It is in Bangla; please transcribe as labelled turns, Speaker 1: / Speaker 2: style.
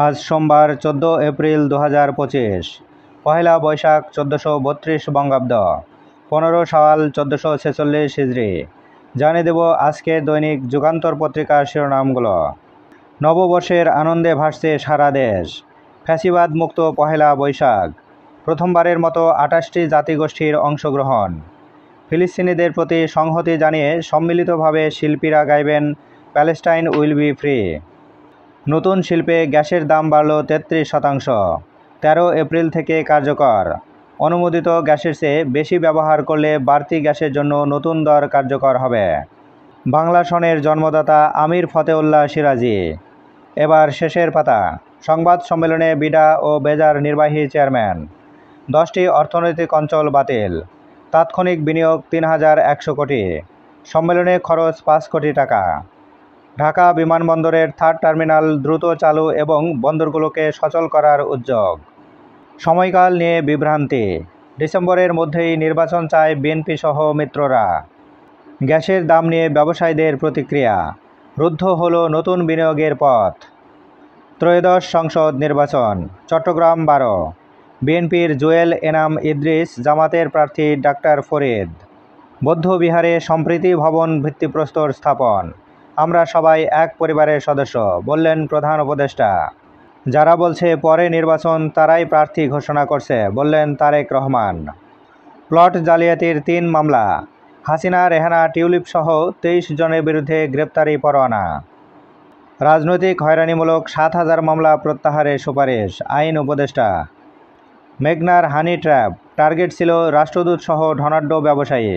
Speaker 1: আজ সোমবার 14 এপ্রিল 2025, পহেলা বৈশাখ 1432 বঙ্গাব্দ, 15 শাওয়াল 1446 হিজরি। জানিয়ে দেব আজকের দৈনিক যুগান্তর পত্রিকার শিরোনামগুলো। নববর্ষের আনন্দে ভাসছে সারা দেশ। ফ্যাসিবাদ মুক্ত পহেলা বৈশাখ। প্রথমবারের মতো 28টি জাতিগোষ্ঠীর অংশগ্রহণ। ফিলিস্তিনিদের প্রতি সংহতি জানিয়ে সম্মিলিতভাবে শিল্পীরা গাইবেন প্যালেস্টাইন উইল বি ফ্রি। নতুন শিল্পে গ্যাসের দাম বাড়ল 33%। 13 এপ্রিল থেকে কার্যকর। অনুমোদিত গ্যাসের চেয়ে বেশি ব্যবহার করলে বাড়তি গ্যাসের জন্য নতুন দর কার্যকর হবে। বাংলা সনের জন্মদাতা আমির ফতেউল্লাহ সিরাজি। এবার শেষের পাতা। সংবাদ সম্মেলনে বিডা ও বেজার নির্বাহী চেয়ারম্যান। 10টি অর্থনৈতিক অঞ্চল বাতিল। তাৎক্ষণিক বিনিয়োগ 3100 কোটি। সম্মেলনে খরচ 5 কোটি টাকা। ঢাকা বিমানবন্দরের 3rd টার্মিনাল দ্রুত চালু এবং বন্দরগুলোকে সচল করার উদ্যোগ। সময়কাল নিয়ে বিভ্রান্তি। ডিসেম্বরের মধ্যেই নির্বাচন চায় বিএনপি সহ মিত্ররা। গ্যাসের দাম নিয়ে ব্যবসায়ীদের প্রতিক্রিয়া। রুদ্ধ হলো নতুন বিনিয়োগের পথ। ত্রয়োদশ সংসদ নির্বাচন। চট্টগ্রাম 12। বিএনপির জুয়েল এনাম ইদ্রিস, জামাতের প্রার্থী ডাক্তার ফরিদ। বৌদ্ধবিহারে সম্প্রীতি ভবন ভিত্তিপ্রস্তর স্থাপন। আমরা সবাই এক পরিবারের সদস্য, বললেন প্রধান উপদেষ্টা। যারা বলছে পরে নির্বাচন তারাই প্রার্থী ঘোষণা করছে, বললেন তারেক রহমান। প্লট জালিয়াতির 3 মামলা। হাসিনা, রেহানা, টিউলিপ সহ 23 জনের বিরুদ্ধে গ্রেপ্তারি পরোয়ানা। রাজনৈতিক হয়রানিমূলক 7000 মামলা প্রত্যাহারের সুপারিশ, আইন উপদেষ্টা। মেঘনার হানি ট্র্যাপ, টার্গেট ছিল রাষ্ট্রদূত সহ ধনাঢ্য ব্যবসায়ী।